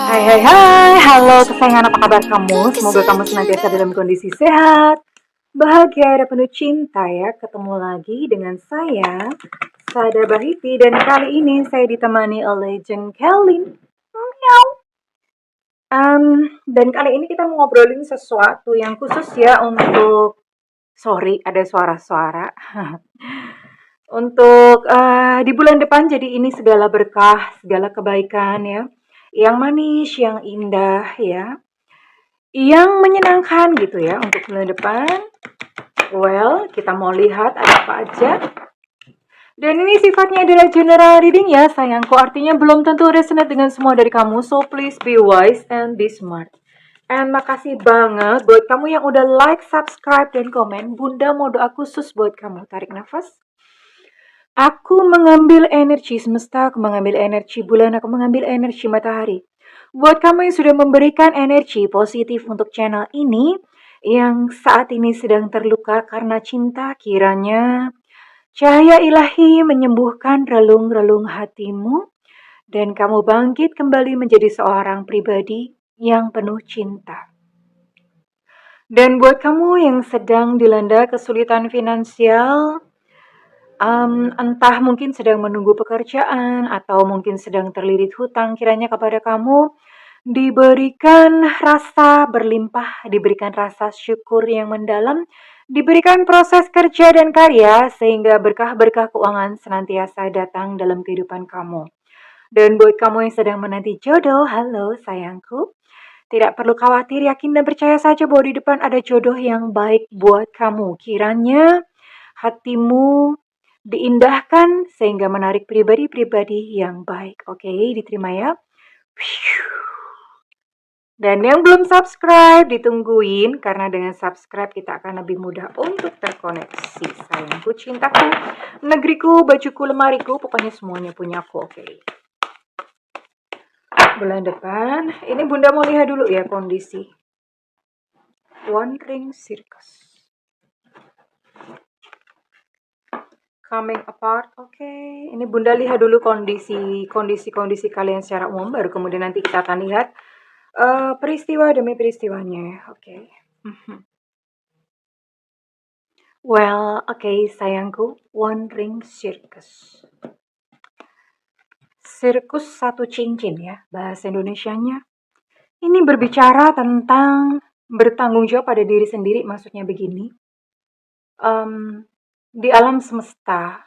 Hai hai hai, halo kesayangan, apa kabar kamu? Semoga kamu senantiasa dalam kondisi sehat, bahagia, dan penuh cinta ya. Ketemu lagi dengan saya, Sada Bahiti, dan kali ini saya ditemani oleh Jen Kelly. Meow. Dan kali ini kita mau ngobrolin sesuatu yang khusus ya untuk, sorry ada suara-suara. Untuk di bulan depan, jadi ini segala berkah, segala kebaikan ya, yang manis, yang indah ya, yang menyenangkan gitu ya untuk bulan depan. Well, kita mau lihat ada apa aja. Dan ini sifatnya adalah general reading ya sayangku, artinya belum tentu resonate dengan semua dari kamu. So please be wise and be smart. And makasih banget buat kamu yang udah like, subscribe, dan komen. Bunda mau doa khusus buat kamu. Tarik nafas. Aku mengambil energi semesta, aku mengambil energi bulan, aku mengambil energi matahari. Buat kamu yang sudah memberikan energi positif untuk channel ini, yang saat ini sedang terluka karena cinta, kiranya cahaya ilahi menyembuhkan relung-relung hatimu, dan kamu bangkit kembali menjadi seorang pribadi yang penuh cinta. Dan buat kamu yang sedang dilanda kesulitan finansial, entah mungkin sedang menunggu pekerjaan atau mungkin sedang terlilit hutang, kiranya kepada kamu diberikan rasa berlimpah, diberikan rasa syukur yang mendalam, diberikan proses kerja dan karya sehingga berkah-berkah keuangan senantiasa datang dalam kehidupan kamu. Dan buat kamu yang sedang menanti jodoh, halo sayangku, tidak perlu khawatir, yakin dan percaya saja bahwa di depan ada jodoh yang baik buat kamu. Kiranya hatimu diindahkan sehingga menarik pribadi-pribadi yang baik. Oke, diterima ya. Dan yang belum subscribe, ditungguin, karena dengan subscribe kita akan lebih mudah untuk terkoneksi. Sayangku, cintaku, negeriku, bajuku, lemariku, pokoknya semuanya punyaku. Oke. Bulan depan, ini Bunda mau lihat dulu ya kondisi One Ring Circus. Coming apart, oke. Ini Bunda lihat dulu kondisi kalian secara umum, baru kemudian nanti kita akan lihat peristiwa demi peristiwanya, oke. Well, oke sayangku, One Ring Circus. Sirkus satu cincin ya, bahasa Indonesianya. Ini berbicara tentang bertanggung jawab pada diri sendiri, maksudnya begini. Di alam semesta,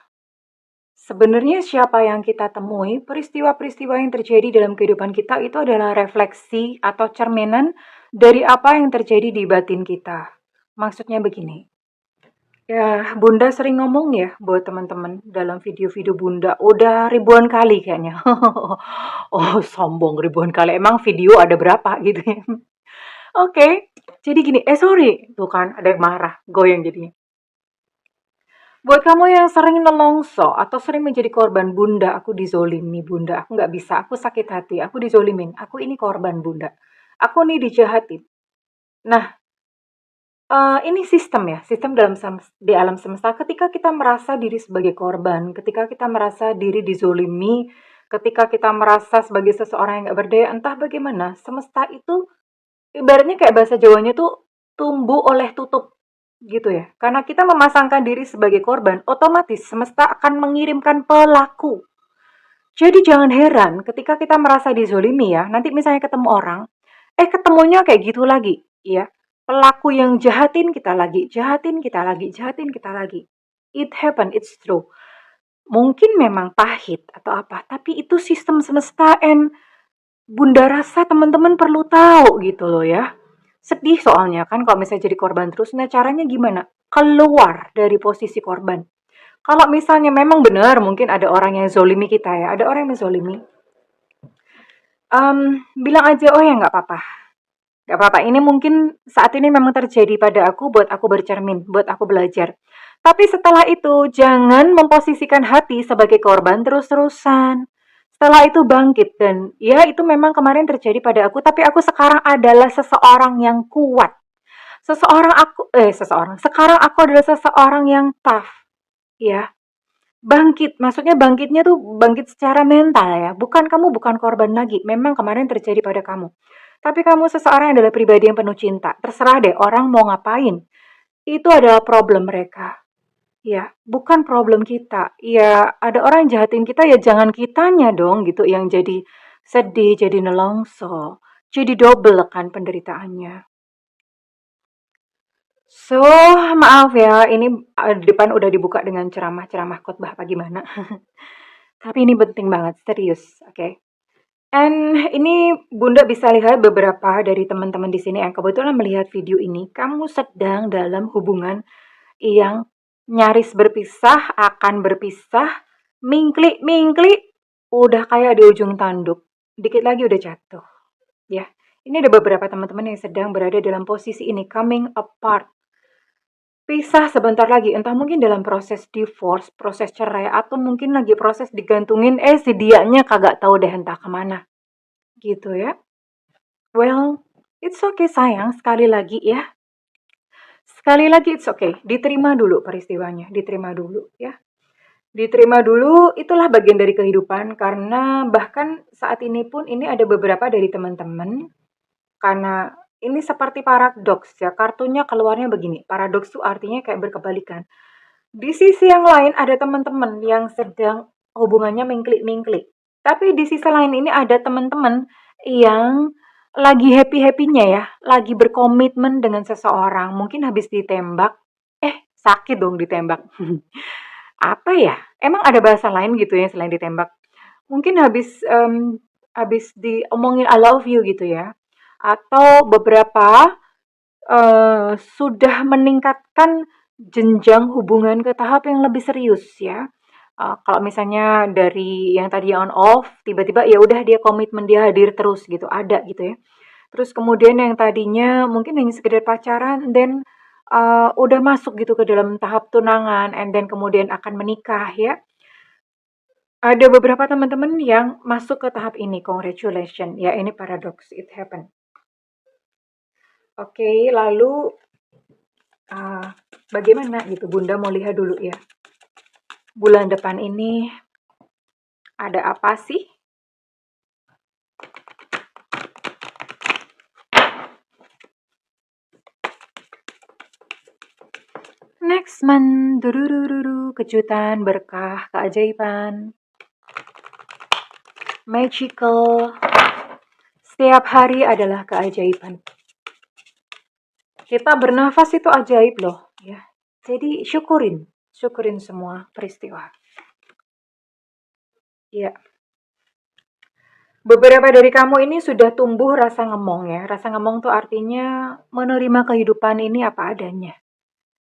sebenarnya siapa yang kita temui, peristiwa-peristiwa yang terjadi dalam kehidupan kita itu adalah refleksi atau cerminan dari apa yang terjadi di batin kita. Maksudnya begini. Ya, Bunda sering ngomong ya buat teman-teman dalam video-video Bunda. Udah ribuan kali kayaknya. Oh, sombong ribuan kali. Emang video ada berapa gitu ya. Oke, jadi gini. Sorry. Tuh kan, ada yang marah. Goyang jadinya. Buat kamu yang sering nelongso atau sering menjadi korban, Bunda, aku dizolimi, Bunda, aku nggak bisa, aku sakit hati, aku dizolimin, aku ini korban, Bunda, aku nih dijahatin. Nah, ini sistem ya, sistem di alam semesta. Ketika kita merasa diri sebagai korban, ketika kita merasa diri dizolimi, ketika kita merasa sebagai seseorang yang nggak berdaya, entah bagaimana, semesta itu ibaratnya kayak bahasa Jawanya tuh tumbuh oleh tutup gitu ya. Karena kita memasangkan diri sebagai korban, otomatis semesta akan mengirimkan pelaku. Jadi jangan heran ketika kita merasa dizolimi ya, nanti misalnya ketemu orang, ketemunya kayak gitu lagi, ya. Pelaku yang jahatin kita lagi, jahatin kita lagi, jahatin kita lagi. It happen, it's true. Mungkin memang pahit atau apa, tapi itu sistem semesta, and Bunda rasa teman-teman perlu tahu gitu loh ya. Sedih soalnya kan kalau misalnya jadi korban terus. Nah, caranya gimana? Keluar dari posisi korban. Kalau misalnya memang benar mungkin ada orang yang zolimi kita ya, ada orang yang menzolimi, bilang aja, oh ya nggak apa-apa. Nggak apa-apa, ini mungkin saat ini memang terjadi pada aku buat aku bercermin, buat aku belajar. Tapi setelah itu jangan memposisikan hati sebagai korban terus-terusan. Setelah itu bangkit dan ya itu memang kemarin terjadi pada aku, tapi aku sekarang adalah seseorang yang kuat. Sekarang aku adalah seseorang yang tough, ya. Bangkit, maksudnya bangkitnya tuh bangkit secara mental ya, bukan korban lagi, memang kemarin terjadi pada kamu. Tapi kamu seseorang yang adalah pribadi yang penuh cinta, terserah deh orang mau ngapain, itu adalah problem mereka. Ya, bukan problem kita. Ya, ada orang yang jahatin kita, ya jangan kitanya dong gitu yang jadi sedih, jadi nelongso, jadi double kan penderitaannya. So, maaf ya, ini depan udah dibuka dengan ceramah-ceramah khotbah apa gimana. Tapi ini penting banget, serius, oke. And ini Bunda bisa lihat beberapa dari teman-teman di sini yang kebetulan melihat video ini, kamu sedang dalam hubungan yang nyaris berpisah, akan berpisah, mingklik-mingklik, udah kayak di ujung tanduk. Dikit lagi udah jatuh, ya. Ini ada beberapa teman-teman yang sedang berada dalam posisi ini, coming apart. Pisah sebentar lagi, entah mungkin dalam proses divorce, proses cerai, atau mungkin lagi proses digantungin, si dianya kagak tahu deh entah kemana. Gitu ya. Well, it's okay sayang, sekali lagi ya. Sekali lagi it's okay, diterima dulu peristiwanya, diterima dulu ya. Diterima dulu, itulah bagian dari kehidupan karena bahkan saat ini pun ini ada beberapa dari teman-teman karena ini seperti paradoks ya, kartunya keluarnya begini. Paradoks itu artinya kayak berkebalikan. Di sisi yang lain ada teman-teman yang sedang hubungannya mingklik-mingklik. Tapi di sisi lain ini ada teman-teman yang lagi happy-happynya ya, lagi berkomitmen dengan seseorang. Mungkin habis ditembak, sakit dong ditembak. Apa ya? Emang ada bahasa lain gitu ya selain ditembak? Mungkin habis diomongin I love you gitu ya. Atau beberapa sudah meningkatkan jenjang hubungan ke tahap yang lebih serius ya. Kalau misalnya dari yang tadi on off, tiba-tiba ya udah dia komitmen dia hadir terus gitu, ada gitu ya. Terus kemudian yang tadinya mungkin hanya sekedar pacaran, then udah masuk gitu ke dalam tahap tunangan, and then kemudian akan menikah ya. Ada beberapa teman-teman yang masuk ke tahap ini, congratulations. Ya, ini paradox, it happen. Oke, lalu bagaimana gitu? Bunda mau lihat dulu ya. Bulan depan ini ada apa sih? Next month, durururu, kejutan, berkah, keajaiban, magical. Setiap hari adalah keajaiban. Kita bernafas itu ajaib loh, ya. Jadi syukurin semua peristiwa. Ya. Beberapa dari kamu ini sudah tumbuh rasa ngemong ya. Rasa ngemong tuh artinya menerima kehidupan ini apa adanya.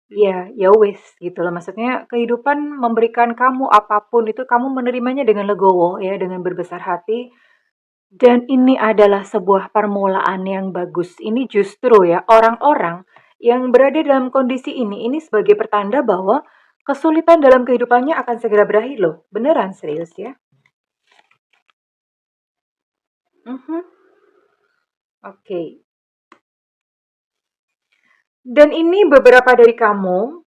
Ya, ya wis gitu loh. Maksudnya kehidupan memberikan kamu apapun itu kamu menerimanya dengan legowo ya, dengan berbesar hati. Dan ini adalah sebuah permulaan yang bagus. Ini justru ya orang-orang yang berada dalam kondisi ini sebagai pertanda bahwa kesulitan dalam kehidupannya akan segera berakhir loh. Beneran serius ya. Oke. Dan ini beberapa dari kamu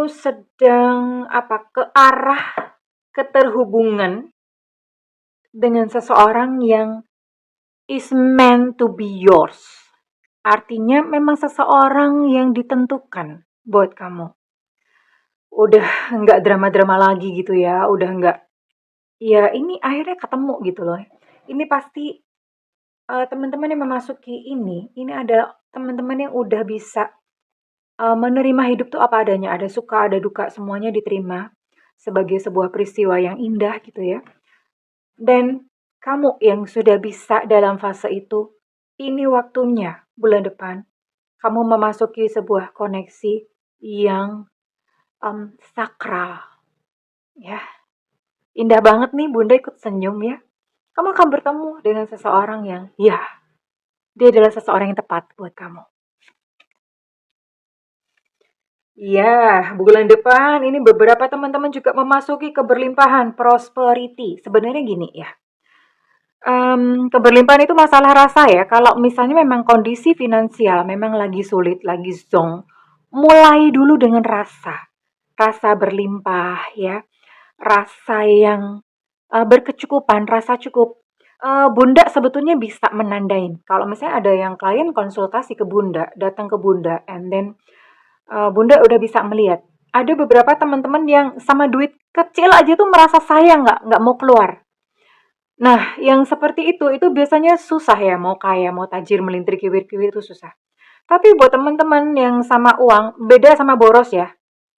sedang ke arah keterhubungan dengan seseorang yang is meant to be yours. Artinya memang seseorang yang ditentukan buat kamu. Udah nggak drama-drama lagi gitu ya, udah nggak, ya ini akhirnya ketemu gitu loh. Ini pasti teman-teman yang memasuki ini adalah teman-teman yang udah bisa menerima hidup tuh apa adanya, ada suka, ada duka, semuanya diterima sebagai sebuah peristiwa yang indah gitu ya. Dan kamu yang sudah bisa dalam fase itu, ini waktunya bulan depan kamu memasuki sebuah koneksi yang sakral. Ya, indah banget nih Bunda ikut senyum ya. Kamu akan bertemu dengan seseorang yang, ya, dia adalah seseorang yang tepat buat kamu. Iya, bulan depan ini beberapa teman-teman juga memasuki keberlimpahan, prosperity. Sebenarnya gini ya, keberlimpahan itu masalah rasa ya. Kalau misalnya memang kondisi finansial memang lagi sulit, lagi zonk, mulai dulu dengan rasa. rasa berlimpah ya, rasa yang berkecukupan, rasa cukup. Bunda sebetulnya bisa menandain. Kalau misalnya ada yang klien konsultasi ke Bunda, datang ke Bunda, and then Bunda udah bisa melihat. Ada beberapa teman-teman yang sama duit kecil aja tuh merasa sayang nggak mau keluar. Nah, yang seperti itu biasanya susah ya, mau kaya, mau tajir, melintir, kiwir-kiwir itu susah. Tapi buat teman-teman yang sama uang, beda sama boros ya.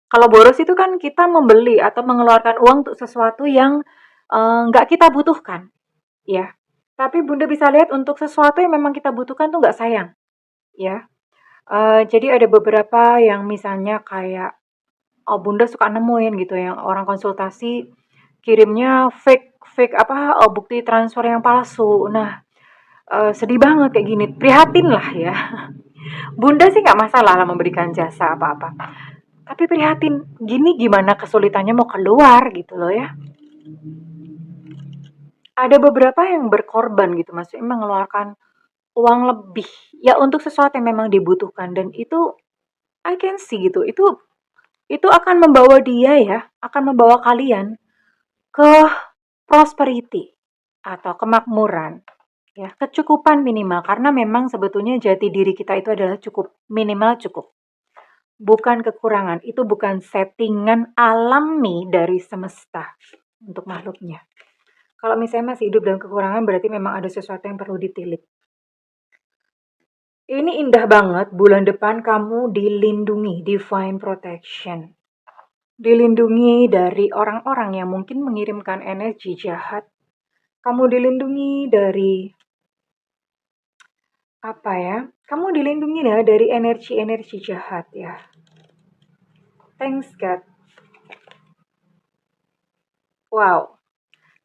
Kalau boros itu kan kita membeli atau mengeluarkan uang untuk sesuatu yang nggak kita butuhkan, ya. Tapi Bunda bisa lihat untuk sesuatu yang memang kita butuhkan tuh nggak sayang, ya. Jadi ada beberapa yang misalnya kayak Bunda suka nemuin gitu yang orang konsultasi kirimnya fake fake apa bukti transfer yang palsu. Nah, sedih banget kayak gini, prihatin lah ya. Bunda sih nggak masalah lah memberikan jasa apa-apa. Tapi prihatin, gini gimana kesulitannya mau keluar gitu loh ya. Ada beberapa yang berkorban gitu, maksudnya mengeluarkan uang lebih ya untuk sesuatu yang memang dibutuhkan dan itu I can see gitu. Itu akan membawa dia ya, akan membawa kalian ke prosperity atau kemakmuran ya, kecukupan minimal karena memang sebetulnya jati diri kita itu adalah cukup, minimal cukup. Bukan kekurangan, itu bukan settingan alami dari semesta untuk makhluknya. Kalau misalnya masih hidup dalam kekurangan berarti memang ada sesuatu yang perlu ditilik. Ini indah banget, bulan depan kamu dilindungi, divine protection. Dilindungi dari orang-orang yang mungkin mengirimkan energi jahat. Kamu dilindungi dari apa ya? Kamu dilindungi ya dari energi-energi jahat ya. Thanks God. Wow.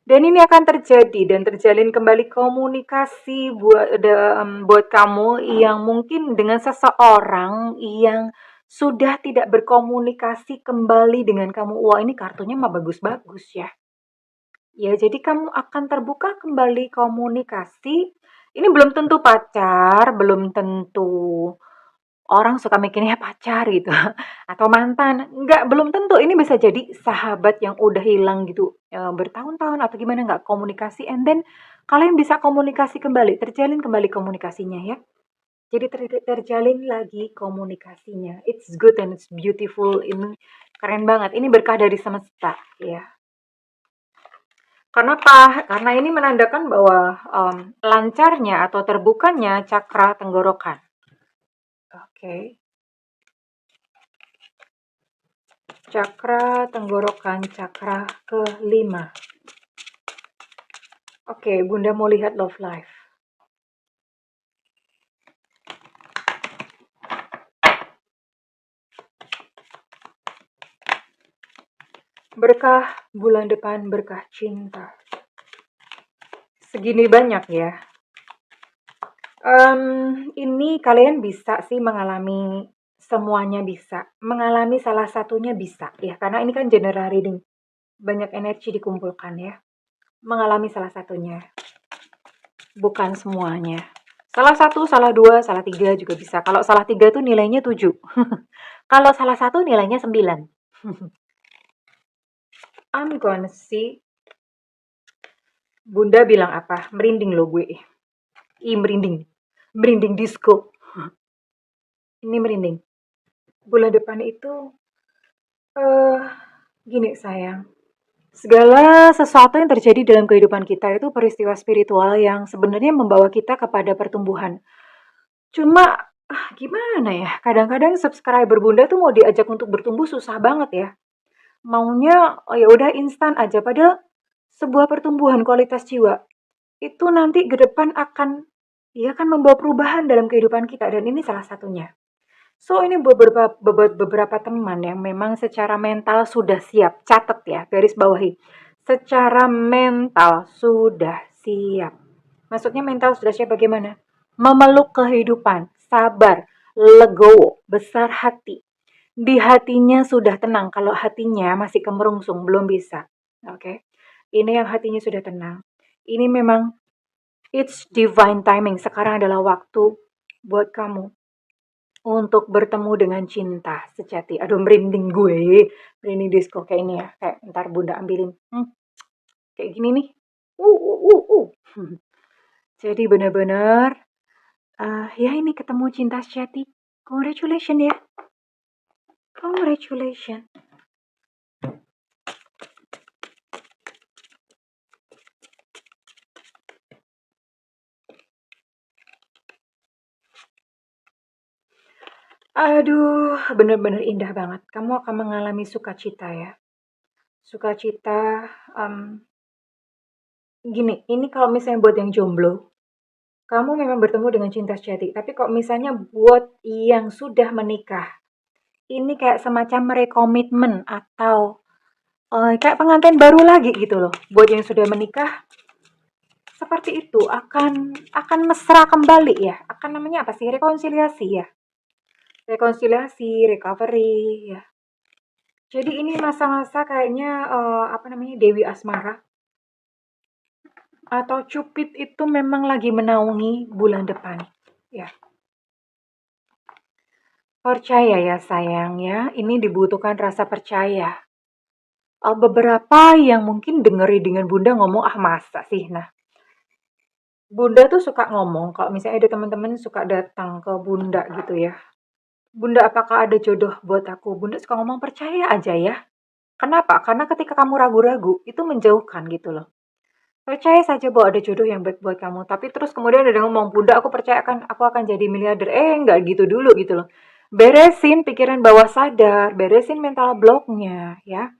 Dan ini akan terjadi dan terjalin kembali komunikasi buat kamu yang mungkin dengan seseorang yang sudah tidak berkomunikasi kembali dengan kamu. Wah, ini kartunya mah bagus-bagus ya. Ya, jadi kamu akan terbuka kembali komunikasi. Ini belum tentu pacar, belum tentu orang suka mikirnya pacar gitu atau mantan. Enggak, belum tentu. Ini bisa jadi sahabat yang udah hilang gitu bertahun-tahun atau gimana nggak komunikasi and then kalian bisa komunikasi kembali, terjalin kembali komunikasinya ya. Jadi terjalin lagi komunikasinya. It's good and it's beautiful. Ini keren banget. Ini berkah dari semesta ya. Kenapa? Karena ini menandakan bahwa lancarnya atau terbukanya cakra tenggorokan. Oke. Cakra tenggorokan, cakra kelima. Oke, Bunda mau lihat love life. Berkah bulan depan, berkah cinta. Segini banyak ya. Ini kalian bisa sih mengalami semuanya bisa. Mengalami salah satunya bisa ya, karena ini kan general reading. Banyak energi dikumpulkan ya. Mengalami salah satunya. Bukan semuanya. Salah satu, salah dua, salah tiga juga bisa. Kalau salah tiga tuh nilainya 7. Kalau salah satu nilainya 9. I'm gonna see. Bunda bilang apa? Merinding loh gue. Merinding. Merinding disco. Ini merinding. Bulan depan itu gini sayang. Segala sesuatu yang terjadi dalam kehidupan kita itu peristiwa spiritual yang sebenarnya membawa kita kepada pertumbuhan. Cuma gimana ya? Kadang-kadang subscriber Bunda tuh mau diajak untuk bertumbuh susah banget ya. Maunya ya udah instan aja, padahal sebuah pertumbuhan kualitas jiwa itu nanti ke depan akan membawa perubahan dalam kehidupan kita dan ini salah satunya. So ini beberapa teman yang memang secara mental sudah siap, catat ya, garis bawahi. Secara mental sudah siap. Maksudnya mental sudah siap bagaimana? Memeluk kehidupan, sabar, legowo, besar hati. Di hatinya sudah tenang, kalau hatinya masih kemerungsung, belum bisa. Oke. Ini yang hatinya sudah tenang. Ini memang it's divine timing. Sekarang adalah waktu buat kamu untuk bertemu dengan cinta sejati. Aduh, merinding gue. Mini disco kayak ini ya, kayak ntar bunda ambilin. Kayak gini nih. Jadi benar-benar, ya ini ketemu cinta sejati. Congratulations ya. Congratulations. Aduh, bener-bener indah banget. Kamu akan mengalami sukacita ya. Sukacita, gini, ini kalau misalnya buat yang jomblo, kamu memang bertemu dengan cinta sejati. Tapi kok misalnya buat yang sudah menikah, ini kayak semacam rekomitmen atau kayak pengantin baru lagi gitu loh. Buat yang sudah menikah, seperti itu akan mesra kembali ya. Akan namanya apa sih? Rekonsiliasi ya. Rekonsiliasi, recovery ya. Jadi ini masa-masa kayaknya apa namanya Dewi Asmara atau Cupid itu memang lagi menaungi bulan depan. Ya. Percaya ya sayang ya, ini dibutuhkan rasa percaya. Beberapa yang mungkin dengeri dengan Bunda ngomong, ah masa sih? Nah, Bunda tuh suka ngomong, kalau misalnya ada teman-teman suka datang ke Bunda gitu ya. Bunda, apakah ada jodoh buat aku? Bunda suka ngomong, percaya aja ya. Kenapa? Karena ketika kamu ragu-ragu, itu menjauhkan gitu loh. Percaya saja bahwa ada jodoh yang baik buat kamu. Tapi terus kemudian ada yang ngomong, Bunda aku percaya kan aku akan jadi miliarder. Nggak gitu dulu gitu loh. Beresin pikiran bawah sadar, beresin mental blocknya ya.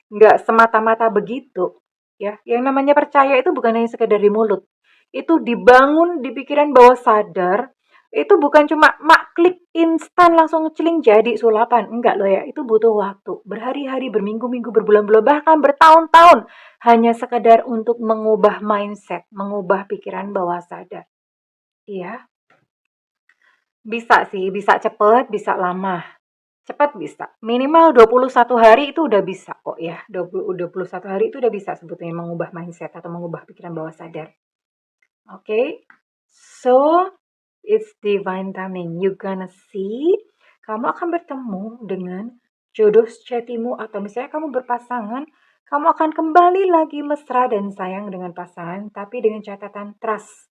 Nggak semata-mata begitu. Ya, yang namanya percaya itu bukan hanya sekedar di mulut. Itu dibangun di pikiran bawah sadar. Itu bukan cuma mak klik instan langsung celing jadi sulapan. Enggak loh ya, itu butuh waktu. Berhari-hari, berminggu-minggu, berbulan-bulan, bahkan bertahun-tahun. Hanya sekedar untuk mengubah mindset, mengubah pikiran bawah sadar. Iya, bisa sih, bisa cepet, bisa lama. Cepat bisa. Minimal 21 hari itu udah bisa kok ya. 21 hari itu udah bisa sebetulnya mengubah mindset atau mengubah pikiran bawah sadar. Oke. So, it's divine timing. You gonna see, kamu akan bertemu dengan jodoh sejatimu atau misalnya kamu berpasangan, kamu akan kembali lagi mesra dan sayang dengan pasangan, tapi dengan catatan trust.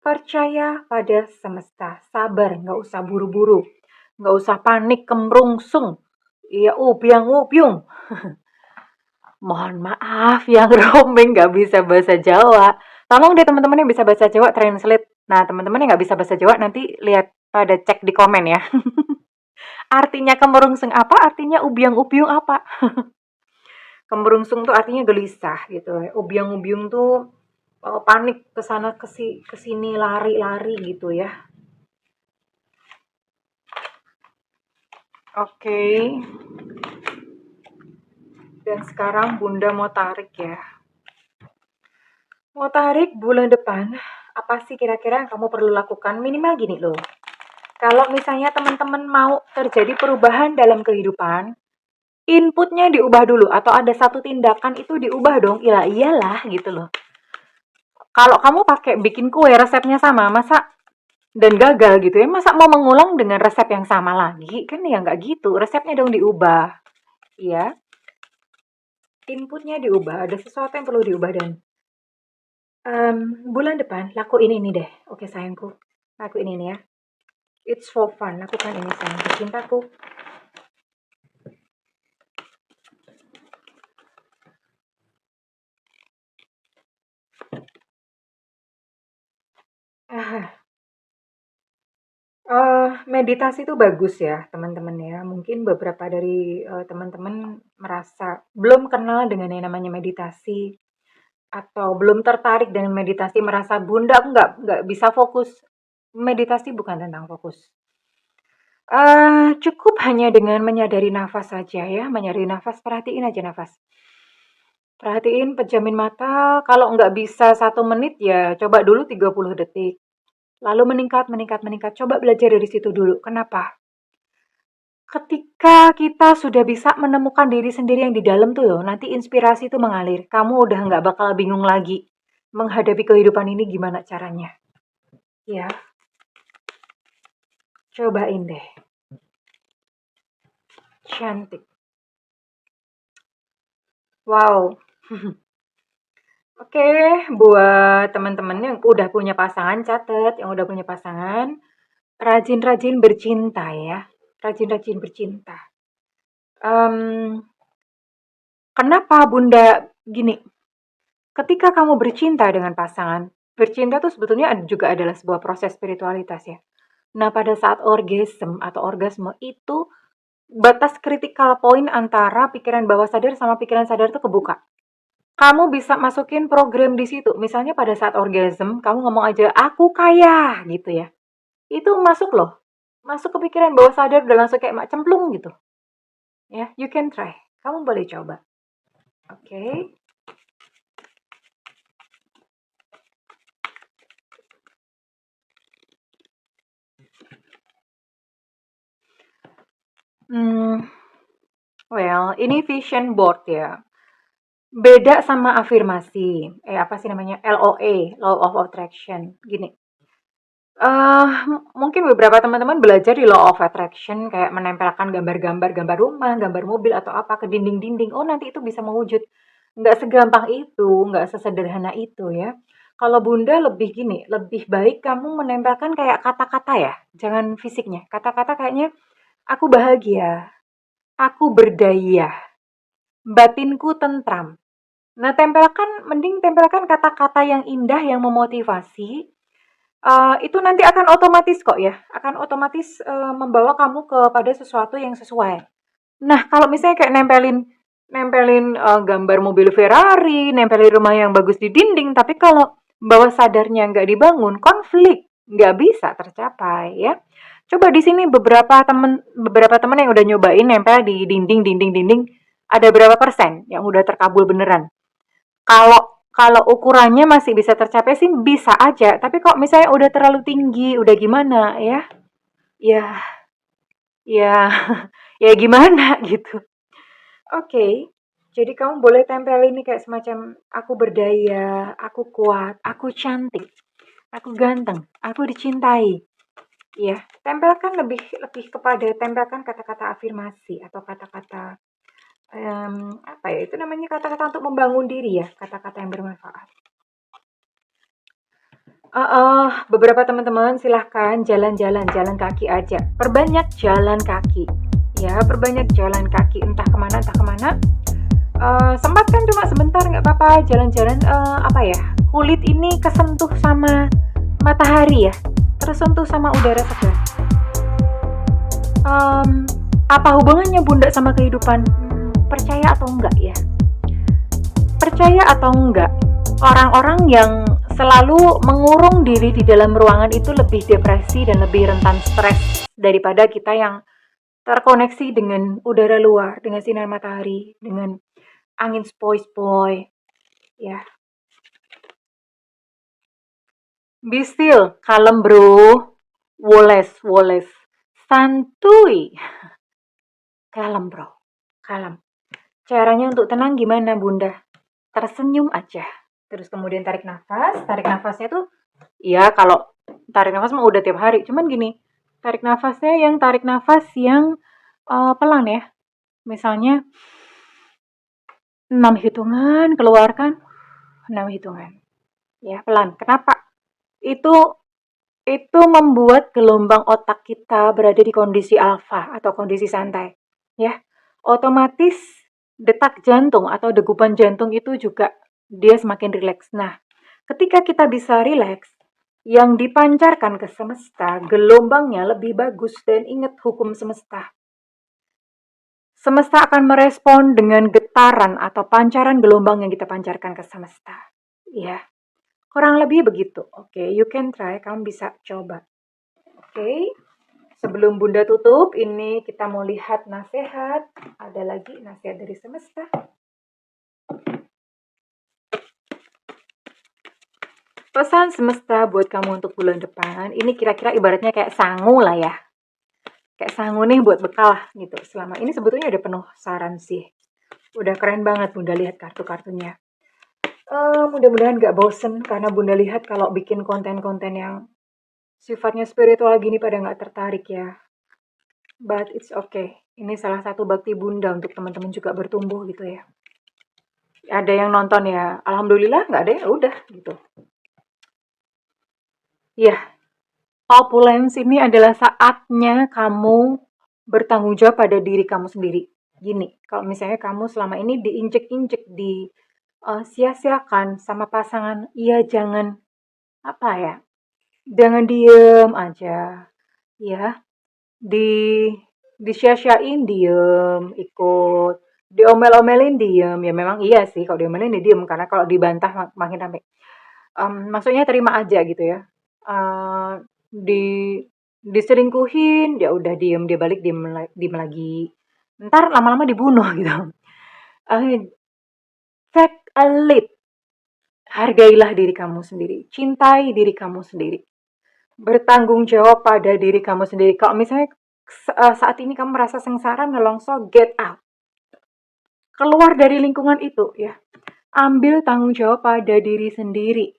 Percaya pada semesta, sabar, nggak usah buru-buru, nggak usah panik, kemrungsung. Iya, ubyang-ubyung. Mohon maaf yang roaming nggak bisa bahasa Jawa. Tolong deh teman-teman yang bisa bahasa Jawa translate. Nah, teman-teman yang nggak bisa bahasa Jawa nanti lihat pada cek di komen ya. Artinya kemerungsung apa? Artinya ubyang-ubyung apa? Kemerungsung tuh artinya gelisah gitu. Ubyang-ubyung tuh panik ke sana ke sini lari-lari gitu ya. Oke. Dan sekarang Bunda mau tarik ya. Mau tarik bulan depan, apa sih kira-kira yang kamu perlu lakukan? Minimal gini loh. Kalau misalnya teman-teman mau terjadi perubahan dalam kehidupan, inputnya diubah dulu atau ada satu tindakan itu diubah dong. Iyalah gitu loh. Kalau kamu pakai bikin kue resepnya sama, masa dan gagal gitu ya, masa mau mengulang dengan resep yang sama lagi? Kan ya nggak gitu. Resepnya dong diubah. Ya, inputnya diubah. Ada sesuatu yang perlu diubah dan bulan depan lakuin ini deh. Oke sayangku, lakuin ini ya. It's for fun. Lakukan ini sayangku, cintaku. Ah, meditasi itu bagus ya teman-teman ya. Mungkin beberapa dari teman-teman merasa belum kenal dengan yang namanya meditasi atau belum tertarik dengan meditasi, merasa Bunda aku nggak bisa fokus. Meditasi bukan tentang fokus. Cukup hanya dengan menyadari nafas saja ya, menyadari nafas, perhatiin aja nafas. Perhatiin, pejamin mata, kalau nggak bisa 1 menit ya coba dulu 30 detik. Lalu meningkat, meningkat, meningkat. Coba belajar dari situ dulu. Kenapa? Ketika kita sudah bisa menemukan diri sendiri yang di dalam tuh loh, nanti inspirasi itu mengalir. Kamu udah nggak bakal bingung lagi menghadapi kehidupan ini gimana caranya. Ya, cobain deh. Cantik. Wow. Oke, buat teman-teman yang udah punya pasangan, catat yang udah punya pasangan, rajin-rajin bercinta ya. Rajin-rajin bercinta. Em, Kenapa Bunda gini? Ketika kamu bercinta dengan pasangan, bercinta tuh sebetulnya juga adalah sebuah proses spiritualitas ya. Nah, pada saat orgasme itu batas critical point antara pikiran bawah sadar sama pikiran sadar tuh kebuka. Kamu bisa masukin program di situ. Misalnya pada saat orgasm, kamu ngomong aja, aku kaya, gitu ya. Itu masuk loh. Masuk ke pikiran bawah sadar udah langsung kayak mak cemplung gitu. Ya, you can try. Kamu boleh coba. Oke. Hmm, well, ini vision board ya. Beda sama afirmasi. Apa sih namanya? LOA, Law of Attraction. Gini. Mungkin beberapa teman-teman belajar di Law of Attraction kayak menempelkan gambar-gambar, gambar rumah, gambar mobil atau apa ke dinding-dinding. Oh, nanti itu bisa mewujud. Nggak segampang itu, nggak sesederhana itu ya. Kalau Bunda lebih gini, lebih baik kamu menempelkan kayak kata-kata ya, jangan fisiknya. Kata-kata kayaknya aku bahagia, aku berdaya, batinku tentram. Nah, mending tempelkan kata-kata yang indah yang memotivasi. Itu nanti akan otomatis kok ya, akan otomatis, membawa kamu kepada sesuatu yang sesuai. Nah, kalau misalnya kayak nempelin nempelin, gambar mobil Ferrari, nempelin rumah yang bagus di dinding, tapi kalau bawah sadarnya nggak dibangun, konflik, nggak bisa tercapai ya. Coba di sini beberapa temen yang udah nyobain nempel di dinding, ada berapa persen yang udah terkabul beneran? Kalau kalau ukurannya masih bisa tercapai sih bisa aja, tapi kok misalnya udah terlalu tinggi, udah gimana ya? Ya, ya, ya gimana gitu. Oke, jadi kamu boleh tempel ini kayak semacam aku berdaya, aku kuat, aku cantik, aku ganteng, aku dicintai. Ya, tempelkan kata-kata afirmasi atau kata-kata apa ya? Itu namanya kata-kata untuk membangun diri ya, kata-kata yang bermanfaat. Beberapa teman-teman silahkan jalan kaki aja. Perbanyak jalan kaki. Ya, perbanyak jalan kaki entah kemana. Sempatkan cuma sebentar nggak apa-apa jalan-jalan apa ya? Kulit ini kesentuh sama matahari ya, tersentuh sama udara segar. Em, Apa hubungannya Bunda sama kehidupan? Percaya atau enggak ya? Percaya atau enggak, orang-orang yang selalu mengurung diri di dalam ruangan itu lebih depresi dan lebih rentan stres daripada kita yang terkoneksi dengan udara luar, dengan sinar matahari, dengan angin sepoi-sepoi, ya. Be still, kalem bro, woles, woles, santuy, kalem bro, kalem. Caranya untuk tenang gimana Bunda? Tersenyum aja. Terus kemudian tarik nafasnya tuh, ya kalau tarik nafas mah udah tiap hari, cuman gini, tarik nafas yang pelan ya. Misalnya 6 hitungan, keluarkan 6 hitungan. Ya, pelan. Kenapa? Itu itu membuat gelombang otak kita berada di kondisi alfa atau kondisi santai. Ya, otomatis detak jantung atau degupan jantung itu juga dia semakin rileks. Nah, ketika kita bisa rileks, yang dipancarkan ke semesta, gelombangnya lebih bagus dan ingat hukum semesta. Semesta akan merespon dengan getaran atau pancaran gelombang yang kita pancarkan ke semesta. Ya, kurang lebih begitu. Oke, you can try, kamu bisa coba. Oke, sebelum Bunda tutup, ini kita mau lihat nasihat. Ada lagi nasihat dari semesta. Pesan semesta buat kamu untuk bulan depan, ini kira-kira ibaratnya kayak sangu lah ya. Kayak sangu nih buat bekal lah gitu. Selama ini sebetulnya udah penuh saran sih. Udah keren banget Bunda lihat kartu-kartunya. Mudah-mudahan gak bosen karena Bunda lihat kalau bikin konten-konten yang sifatnya spiritual gini pada gak tertarik ya. But it's okay. Ini salah satu bakti Bunda untuk teman-teman juga bertumbuh gitu ya. Ada yang nonton ya, alhamdulillah, nggak ada ya udah gitu. Iya, opulence ini adalah saatnya kamu bertanggung jawab pada diri kamu sendiri. Gini, kalau misalnya kamu selama ini diinjek-injek, sia-siakan sama pasangan, iya jangan apa ya, jangan diem aja, ya. Di Disia-siain diem, ikut, diomel-omelin diem, ya memang iya sih kalau diomelin ya diem, karena kalau dibantah makin rame. Maksudnya terima aja gitu ya. Eee, di Diselingkuhin, ya udah diem, dia balik diem lagi. Entar lama-lama dibunuh gitu. Eee, Take a lead, hargailah diri kamu sendiri, cintai diri kamu sendiri, bertanggung jawab pada diri kamu sendiri. Kalau misalnya saat ini kamu merasa sengsara, nelongso, get out. Keluar dari lingkungan itu ya. Ambil tanggung jawab pada diri sendiri.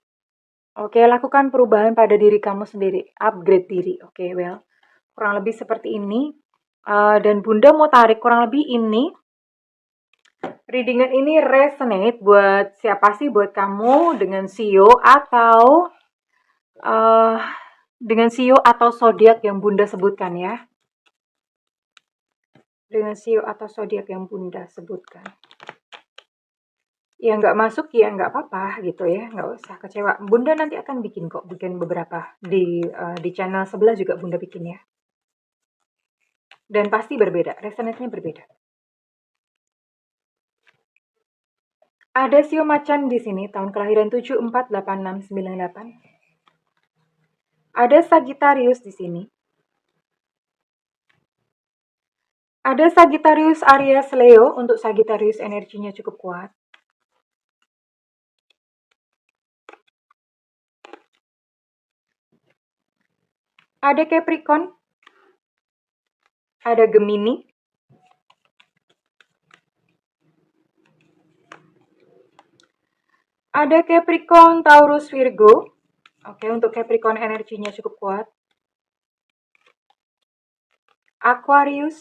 Oke, lakukan perubahan pada diri kamu sendiri. Upgrade diri. Oke, well. Kurang lebih seperti ini. Dan Bunda mau tarik kurang lebih ini. Readingan ini resonate buat siapa sih? Buat kamu dengan Sio atau uh, dengan Sio atau zodiak yang Bunda sebutkan ya. Dengan Sio atau zodiak yang Bunda sebutkan. Ya nggak masuk ya nggak apa-apa gitu ya, nggak usah kecewa. Bunda nanti akan bikin beberapa di channel sebelah juga Bunda bikin ya. Dan pasti berbeda, resonate-nya berbeda. Ada Sio Macan di sini, tahun kelahiran 748698. Ada Sagittarius di sini. Ada Sagittarius Aries Leo, untuk Sagittarius energinya cukup kuat. Ada Capricorn. Ada Gemini. Ada Capricorn, Taurus, Virgo. Oke, untuk Capricorn energinya cukup kuat. Aquarius.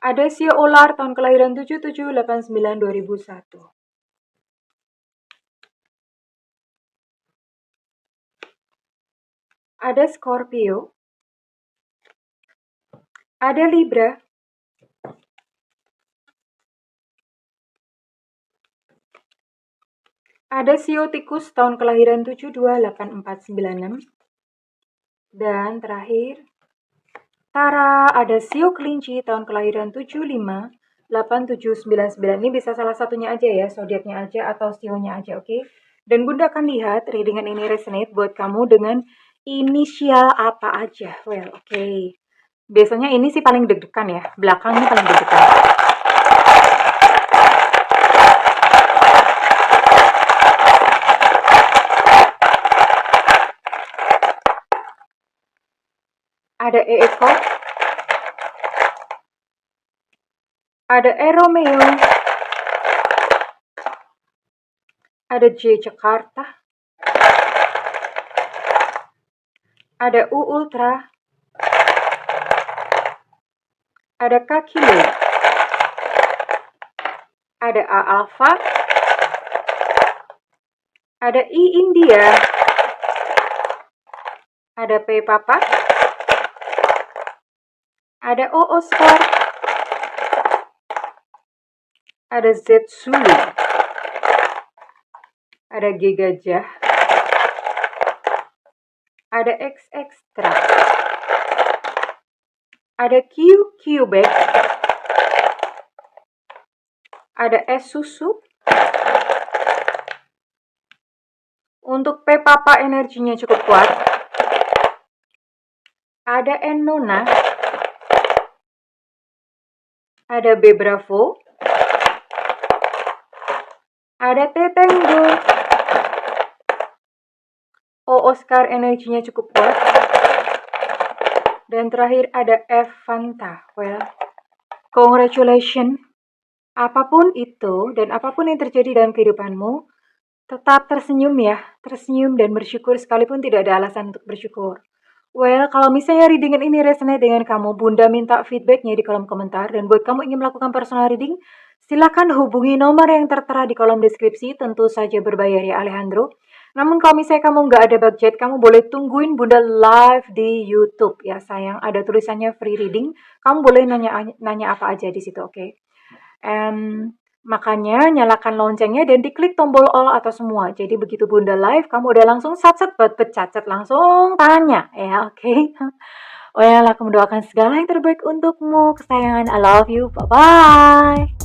Ada Sio Ular, tahun kelahiran 7789-2001. Ada Scorpio. Ada Libra. Ada Sio Tikus, tahun kelahiran 728496. Dan terakhir, Tara, ada Sio Kelinci, tahun kelahiran 758799. Ini bisa salah satunya aja ya, zodiaknya aja atau sionya aja, oke? Dan Bunda akan lihat readingan ini resonate buat kamu dengan inisial apa aja. Well, oke. Biasanya ini sih paling deg-degan ya, belakangnya paling deg-degan. Ada E Eko. Ada E Romeo. Ada J Jakarta. Ada U Ultra. Ada K Kilo. Ada A Alpha. Ada I India. Ada P Papa. Ada O Oscar. Ada Z Zulu. Ada G Gajah. Ada X Extra. Ada Q Quebec. Ada S Susu. Untuk P Papa energinya cukup kuat. Ada N Nona. Ada B Bravo. Ada T Tango. O Oscar energinya cukup kuat. Dan terakhir ada F Fanta. Well, congratulations. Apapun itu dan apapun yang terjadi dalam kehidupanmu, tetap tersenyum ya. Tersenyum dan bersyukur sekalipun tidak ada alasan untuk bersyukur. Well, kalau misalnya readingan ini resonate dengan kamu, Bunda minta feedbacknya di kolom komentar. Dan buat kamu ingin melakukan personal reading, silakan hubungi nomor yang tertera di kolom deskripsi, tentu saja berbayar ya Alejandro. Namun kalau misalnya kamu nggak ada budget, kamu boleh tungguin Bunda live di YouTube ya sayang. Ada tulisannya free reading, kamu boleh nanya apa aja di situ, oke? Makanya nyalakan loncengnya dan diklik tombol all atau semua. Jadi begitu Bunda live, kamu udah langsung sat-sat buat pecat langsung tanya ya, oke? Well, aku mendoakan segala yang terbaik untukmu, kesayangan. I love you. Bye-bye.